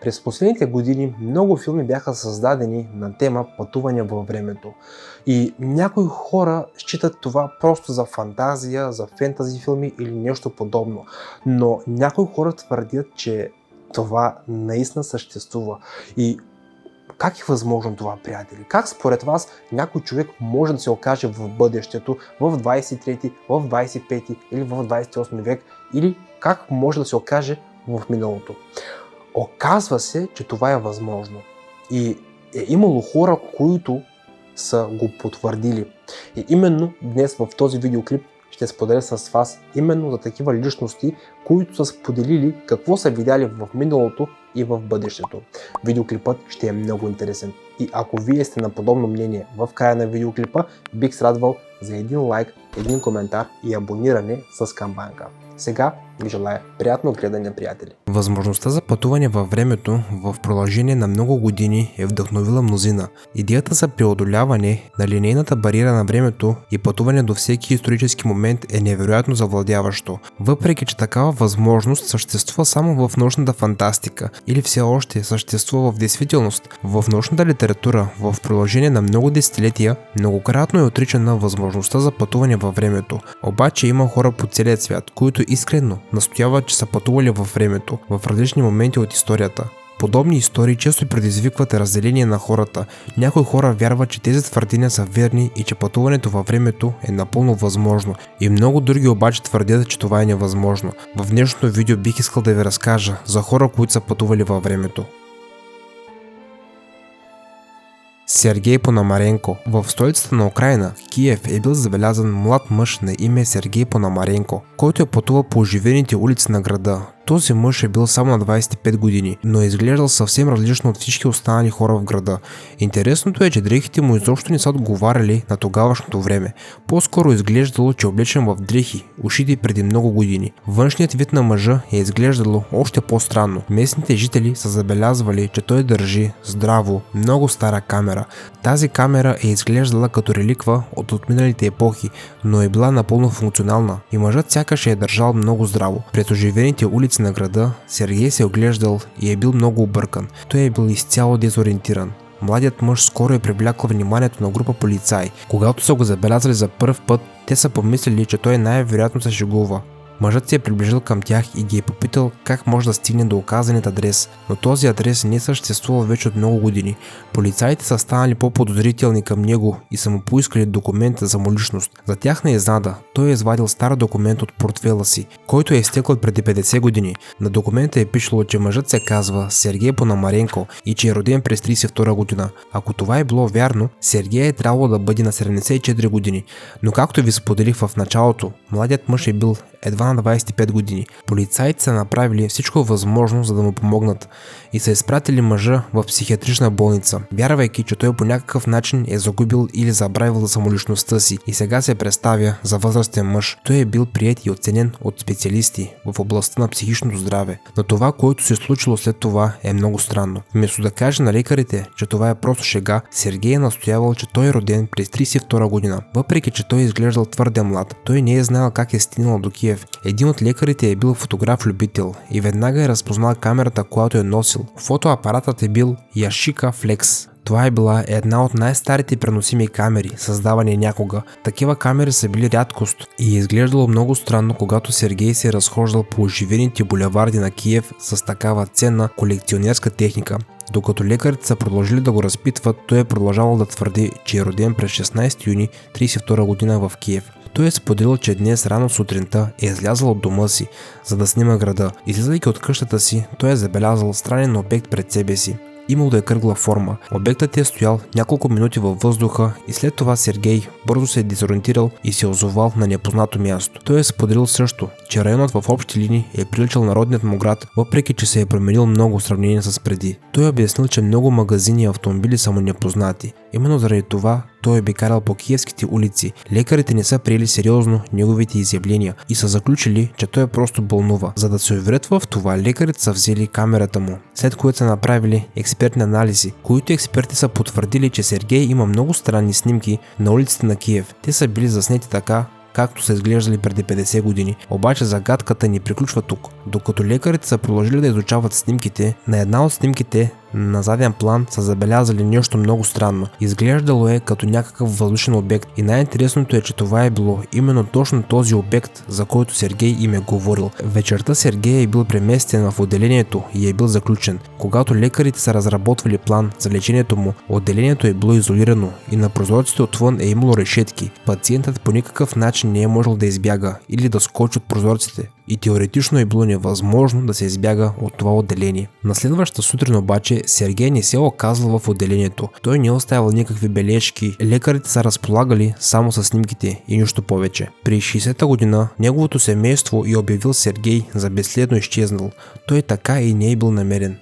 През последните години много филми бяха създадени на тема пътуване във времето. И някои хора считат това просто за фантазия, за фентази филми или нещо подобно. Но някои хора твърдят, че това наистина съществува. И как е възможно това, приятели? Как според вас някой човек може да се окаже в бъдещето, в 23, в 25 или в 28 век? Или как може да се окаже в миналото? Оказва се, че това е възможно. И е имало хора, които са го потвърдили. И именно днес в този видеоклип ще споделя с вас именно за такива личности, които са споделили какво са видяли в миналото и в бъдещето. Видеоклипът ще е много интересен. И ако вие сте на подобно мнение в края на видеоклипа, бих се радвал за един лайк, един коментар и абониране с камбанка. Сега ви желая приятно гледане, приятели! Възможността за пътуване във времето в продължение на много години е вдъхновила мнозина. Идеята за преодоляване на линейната бариера на времето и пътуване до всеки исторически момент е невероятно завладяващо. Въпреки че такава възможност съществува само в научната фантастика или все още съществува в действителност, в научната литература в продължение на много десетилетия многократно е отричана възможността за пътуване във времето. Обаче има хора по целия свят, които искрено настояват, че са пътували във времето, в различни моменти от историята. Подобни истории често предизвикват разделение на хората. Някои хора вярват, че тези твърдения са верни и че пътуването във времето е напълно възможно. И много други обаче твърдят, че това е невъзможно. В днешното видео бих искал да ви разкажа за хора, които са пътували във времето. Сергей Пономаренко. В столицата на Украйна, Киев, е бил забелязан млад мъж на име Сергей Пономаренко, който е пътувал по оживените улици на града. Този мъж е бил само на 25 години, но е изглеждал съвсем различно от всички останали хора в града. Интересното е, че дрехите му изобщо не са отговаряли на тогавашното време. По-скоро изглеждало, че е облечен в дрехи, ушити преди много години. Външният вид на мъжа е изглеждало още по-странно. Местните жители са забелязвали, че той държи здраво много стара камера. Тази камера е изглеждала като реликва от отминалите епохи, но е била напълно функционална и мъжът сякаш е държал много здраво. Пред оживените улици на града Сергей се е оглеждал и е бил много объркан. Той е бил изцяло дезориентиран. Младият мъж скоро е привлякъл вниманието на група полицаи. Когато са го забелязали за първ път, те са помислили, че той най-вероятно се шегува. Мъжът се е приближил към тях и ги е попитал как може да стигне до указаният адрес, но този адрес не съществува вече от много години. Полицаите са станали по-подозрителни към него и са му поискали документ за самоличност. За тяхна изненада, той е извадил стар документ от портфела си, който е изтекъл преди 50 години. На документа е пишело, че мъжът се казва Сергей Пономаренко и че е роден през 32 година. Ако това е било вярно, Сергей е трябвало да бъде на 74 години. Но както ви споделих в началото, младият мъж е бил едва на 25 години. Полицаите са направили всичко възможно, за да му помогнат и са изпратили мъжа в психиатрична болница, вярвайки, че той по някакъв начин е загубил или забравил за самоличността си и сега се представя за възрастен мъж. Той е бил приет и оценен от специалисти в областта на психичното здраве. Но това, което се е случило след това, е много странно. Вместо да каже на лекарите, че това е просто шега, Сергей е настоявал, че той е роден през 32 година. Въпреки, че той е изглеждал твърде млад, той не е знаел как е стигнал до Киев. Един от лекарите е бил фотограф-любител и веднага е разпознал камерата, която е носил. Фотоапаратът е бил Yashica Flex. Това е била една от най-старите преносими камери, създавани някога. Такива камери са били рядкост и е изглеждало много странно, когато Сергей се е разхождал по оживените булеварди на Киев с такава ценна колекционерска техника. Докато лекарите са продължили да го разпитват, той е продължавал да твърди, че е роден през 16 юни 1932 година в Киев. Той е споделил, че днес рано сутринта е излязъл от дома си, за да снима града. Излизайки от къщата си, той е забелязал странен обект пред себе си. Имал да е кръгла форма. Обектът е стоял няколко минути във въздуха и след това Сергей бързо се е дезориентирал и се е озовал на непознато място. Той е споделил също, че районът в общи линии е приличал на родният му град, въпреки че се е променил много в сравнение с преди. Той е обяснил, че много магазини и автомобили са му непознати. Именно заради това той е обикалял по киевските улици. Лекарите не са приели сериозно неговите изявления и са заключили, че той просто бълнува. За да се уверят в това, лекарите са взели камерата му, след което са направили експертни анализи, които експерти са потвърдили, че Сергей има много странни снимки на улиците на Киев. Те са били заснети така, както са изглеждали преди 50 години. Обаче загадката ни приключва тук. Докато лекарите са продължили да изучават снимките, на една от снимките на заден план са забелязали нещо много странно. Изглеждало е като някакъв въздушен обект и най-интересното е, че това е било именно точно този обект, за който Сергей им е говорил. Вечерта Сергей е бил преместен в отделението и е бил заключен. Когато лекарите са разработвали план за лечението му, отделението е било изолирано и на прозорците отвън е имало решетки. Пациентът по никакъв начин не е можел да избяга или да скочи от прозорците и теоретично е било невъзможно да се избяга от това отделение. На следващата сутрин обаче Сергей не се е оказал в отделението. Той не е оставил никакви бележки, лекарите са разполагали само с снимките и нищо повече. При 60-та година неговото семейство е обявил Сергей за безследно изчезнал. Той така и не е бил намерен.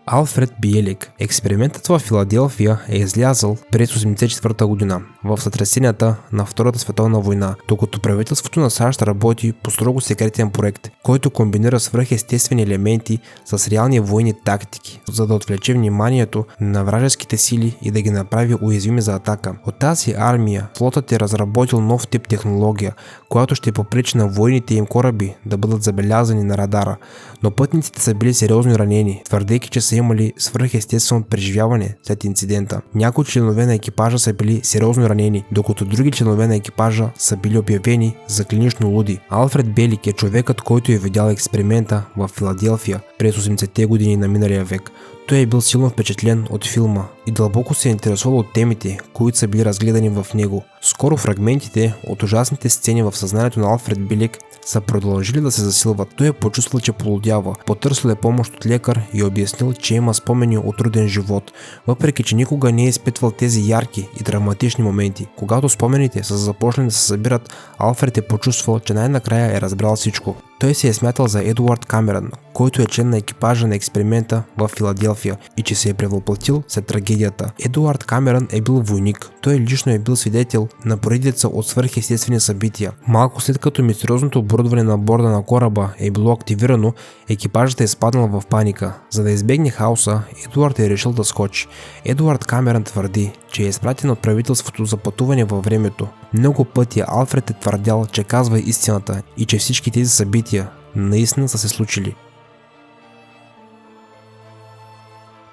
Алфред Биелик. Експериментът в Филаделфия е излязъл през 1984 година в сътресенията на Втората световна война, докато правителството на САЩ работи по строго секретен проект, който комбинира свръхестествени елементи с реални военни тактики, за да отвлече вниманието на вражеските сили и да ги направи уязвими за атака. От тази армия флотът е разработил нов тип технология, която ще попречи на военните им кораби да бъдат забелязани на радара, но пътниците са били сериозно ранени, твърдейки, че са имали свръхестествено преживяване след инцидента. Някои членове на екипажа са били сериозно ранени, докато други членове на екипажа са били обявени за клинично луди. Алфред Биелик е човекът, който е видял експеримента в Филаделфия през 80-те години на миналия век. Той е бил силно впечатлен от филма и дълбоко се е интересувал от темите, които са били разгледани в него. Скоро фрагментите от ужасните сцени в съзнанието на Алфред Биелик са продължили да се засилват. Той е почувствал, че полудява, потърсил е помощ от лекар и обяснил, че има спомени от труден живот, въпреки че никога не е изпитвал тези ярки и драматични моменти. Когато спомените са започнали да се събират, Алфред е почувствал, че най-накрая е разбрал всичко. Той се е смятал за Едуард Камерън, който е член на екипажа на експеримента в Филаделфия и че се е превъплатил след трагедията. Едуард Камерън е бил войник. Той лично е бил свидетел на поредица от свръхестествени събития. Малко след като мистериозното оборудване на борда на кораба е било активирано, екипажът е изпаднал в паника. За да избегне хаоса, Едуард е решил да скочи. Едуард Камерън твърди, че е изпратен от правителството за пътуване във времето. Много пъти Алфред е твърдял, че казва истината и че всички тези събития наистина са се случили.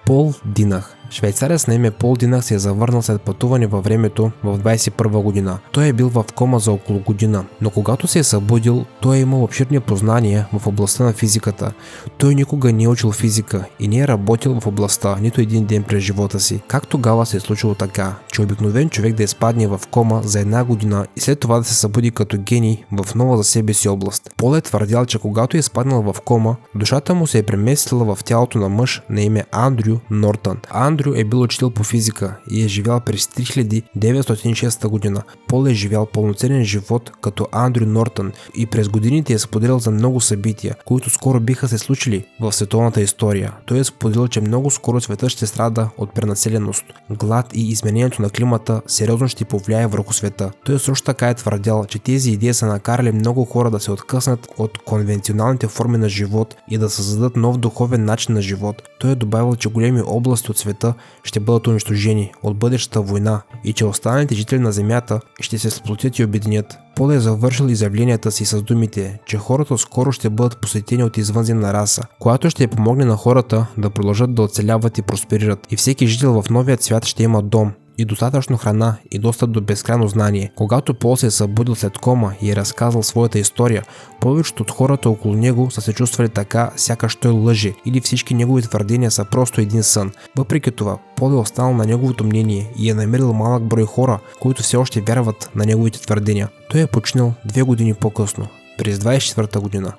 Пол Динах. Швейцарец на име Пол Динах се е завърнал след пътуване във времето в 21 година. Той е бил в кома за около година, но когато се е събудил, той е имал обширни познания в областта на физиката. Той никога не е учил физика и не е работил в областта нито един ден през живота си. Как тогава се е случило така, че обикновен човек да изпадне в кома за една година и след това да се събуди като гений в нова за себе си област? Пол е твърдял, че когато е изпаднал в кома, душата му се е преместила в тялото на мъж на име Андрю Нортън. Андрю е бил учител по физика и е живял през 3906 година. Пол е живял пълноценен живот като Андрю Нортън и през годините е споделял за много събития, които скоро биха се случили в световната история. Той е споделил, че много скоро света ще страда от пренаселеност, глад и изменението на климата сериозно ще повлияе върху света. Той също така е твърдял, че тези идеи са накарали много хора да се откъснат от конвенционалните форми на живот и да създадат нов духовен начин на живот. Той е добавил, че големи области от света ще бъдат унищожени от бъдещата война и че останалите жители на Земята ще се сплотят и обединят. Пол е завършил изявленията си с думите, че хората скоро ще бъдат посетени от извънземна раса, която ще помогне на хората да продължат да оцеляват и просперират. И всеки жител в новия свят ще има дом и достатъчно храна и достъп до безкрайно знание. Когато Пол се е събудил след кома и е разказал своята история, повечето от хората около него са се чувствали така, сякаш той лъже или всички негови твърдения са просто един сън. Въпреки това, Пол е останал на неговото мнение и е намерил малък брой хора, които все още вярват на неговите твърдения. Той е починал 2 години по-късно, през 24-та година.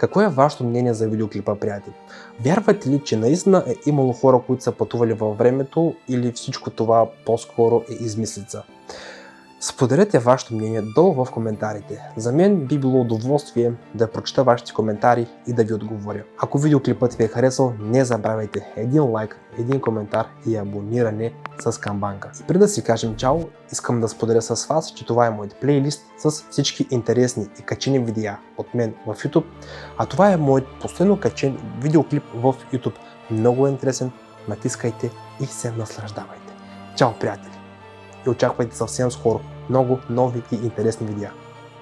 Какво е вашето мнение за видеоклипа, приятели? Вярвате ли, че наистина е имало хора, които са пътували във времето, или всичко това по-скоро е измислица? Споделете вашето мнение долу в коментарите. За мен би било удоволствие да прочета вашите коментари и да ви отговоря. Ако видеоклипът ви е харесал, не забравяйте един лайк, един коментар и абониране с камбанка. И преди да си кажем чао, искам да споделя с вас, че това е моят плейлист с всички интересни и качени видеа от мен в YouTube, а това е моят последно качен видеоклип в YouTube. Много е интересен, натискайте и се наслаждавайте. Чао, приятели! И очаквайте съвсем скоро много нови и интересни видеа.